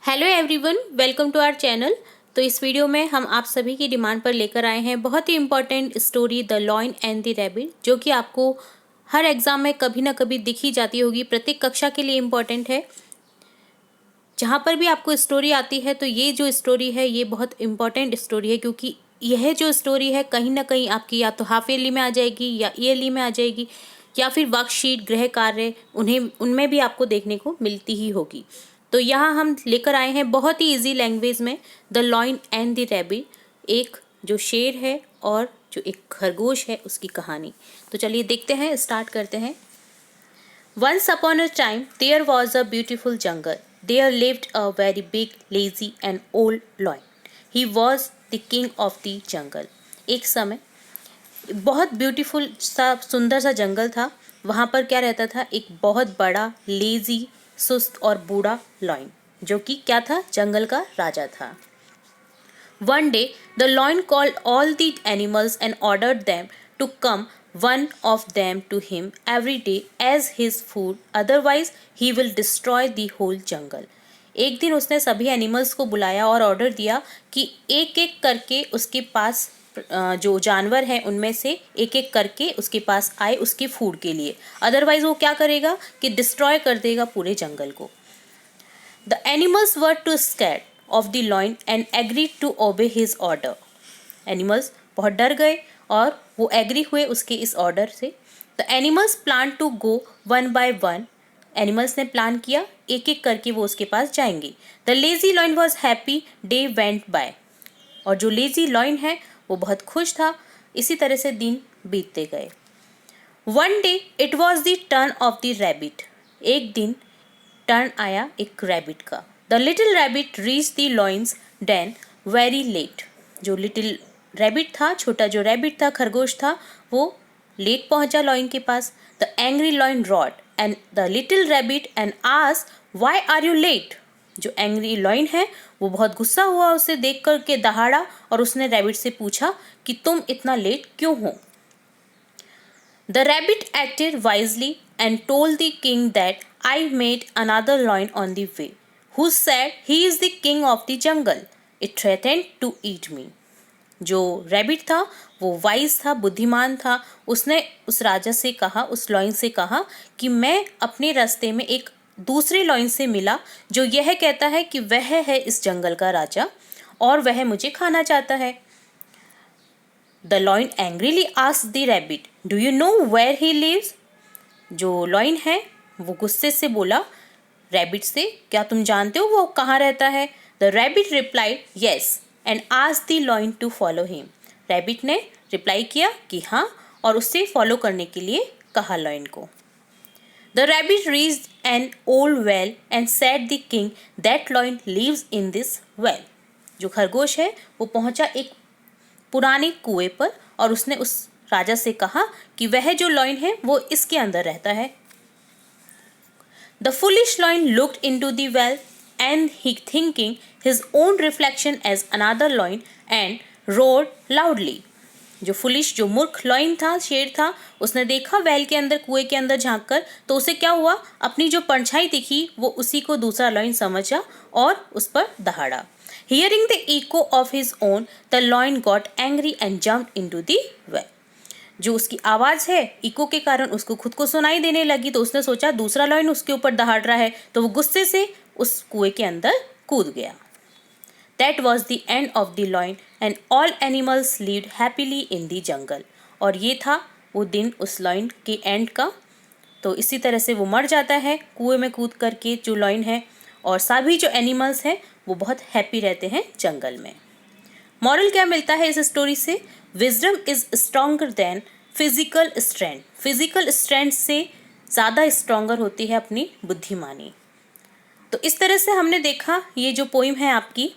Hello everyone, welcome to our channel. तो इस video में हम आप सभी की डिमांड पर लेकर आए हैं बहुत ही important story the lion and the rabbit, जो कि आपको हर एग्ज़ाम में कभी ना कभी दिखी जाती होगी। प्रत्येक कक्षा के लिए इम्पॉर्टेंट है। जहाँ पर भी आपको स्टोरी आती है तो ये जो स्टोरी है ये बहुत इम्पॉर्टेंट स्टोरी है, क्योंकि यह जो स्टोरी है कहीं ना कहीं आपकी या तो हाफ ईयरली में आ जाएगी या ईयरली में आ जाएगी, या फिर वर्कशीट, गृह कार्य उनमें भी आपको देखने को मिलती ही होगी। तो यहाँ हम लेकर आए हैं बहुत ही इजी लैंग्वेज में the lion and the rabbit, एक जो शेर है और जो एक खरगोश है उसकी कहानी। तो चलिए देखते हैं, स्टार्ट करते हैं। Once upon a time, there was a beautiful jungle. There lived a very big, lazy and old lion. He was the king of the jungle. एक समय बहुत ब्यूटीफुल सा सुंदर सा जंगल था। वहाँ पर क्या रहता था? एक बहुत बड़ा, लेजी, सुस्त और बूढ़ा लॉयन, जो कि क्या था? जंगल का राजा था। One day, the lion called all the animals and ordered them to come one of them to him every day as his food, otherwise he will destroy the whole jungle. एक दिन उसने सभी एनिमल्स को बुलाया और order दिया कि एक एक करके उसके पास जो जानवर हैं उनमें से एक एक करके उसके पास आए उसके फूड के लिए, अदरवाइज वो क्या करेगा कि डिस्ट्रॉय कर देगा पूरे जंगल को। The animals were too scared of the lion and agreed to obey his order. Animals बहुत डर गए और वो एग्री हुए उसके इस ऑर्डर से। The animals planned to go one by one. Animals ने प्लान किया एक एक करके वो उसके पास जाएंगे। The lazy lion was happy. Day went by. और जो लेजी लॉयन है वो बहुत खुश था। इसी तरह से दिन बीतते गए। One day it was the turn of the rabbit. एक दिन टर्न आया एक रैबिट का। The little rabbit reach the lion's den very late. जो लिटिल रैबिट था, छोटा जो रैबिट था, खरगोश था, वो लेट पहुंचा लॉयन के पास। The angry lion roared and the little rabbit and asked why are you late. जो एंग्री लॉयन है वो बहुत गुस्सा हुआ उसे देख कर के दहाड़ा और उसने रैबिट से पूछा कि तुम इतना लेट क्यों हो। The rabbit acted wisely and told the king that I met another lion on the way, who said he is the king of the jungle. It threatened to eat me. जो rabbit था वो wise था, बुद्धिमान था। उसने उस राजा से कहा, उस लॉयन से कहा कि मैं अपने रास्ते में एक दूसरे लॉयन से मिला जो यह कहता है कि वह है इस जंगल का राजा और वह मुझे खाना चाहता है। The lion angrily asked the rabbit, "Do you know where he lives?" जो लॉयन है वो गुस्से से बोला रैबिट से, क्या तुम जानते हो वो कहाँ रहता है? The rabbit replied, "Yes," and asked the lion to follow him. Rabbit ने रिप्लाई किया कि हाँ और उससे फॉलो करने के लिए कहा लॉयन को। The rabbit reached an old well and said the king that lion lives in this well. जो खरगोश है वो पहुंचा एक पुराने कुएं पर और उसने उस राजा से कहा कि वह जो लॉयन है वो इसके अंदर रहता है। The foolish lion looked into the well and he thinking his own reflection as another lion and roared loudly. जो फुलिश, जो मूर्ख लॉयन था, शेर था, उसने देखा वेल के अंदर, कुएं के अंदर झांक कर, तो उसे क्या हुआ, अपनी जो परछाई दिखी वो उसी को दूसरा लॉयन समझा और उस पर दहाड़ा। Hearing the echo of his own, the lion got angry and jumped into the well. जो उसकी आवाज़ है इको के कारण उसको खुद को सुनाई देने लगी, तो उसने सोचा दूसरा लॉयन उसके ऊपर दहाड़ रहा है, तो वो गुस्से से उस कुएं के अंदर कूद गया। That was the end of the lion and all animals lived happily in the jungle. और ये था वो दिन उस लॉयन के एंड का। तो इसी तरह से वो मर जाता है कुएं में कूद करके जो लॉयन है, और सभी जो एनिमल्स हैं वो बहुत हैप्पी रहते हैं जंगल में। मॉरल क्या मिलता है इस स्टोरी से? Wisdom is stronger than physical strength. Physical strength से ज़्यादा स्ट्रॉन्गर होती है अपनी बुद्धिमानी। तो इस तरह से हमने देखा ये जो पोइम है आपकी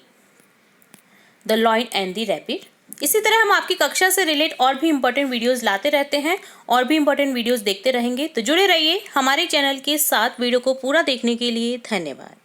the lion and the rabbit. इसी तरह हम आपकी कक्षा से रिलेट और भी इंपॉर्टेंट वीडियोस लाते रहते हैं और भी इंपॉर्टेंट वीडियोस देखते रहेंगे। तो जुड़े रहिए हमारे चैनल के साथ। वीडियो को पूरा देखने के लिए धन्यवाद।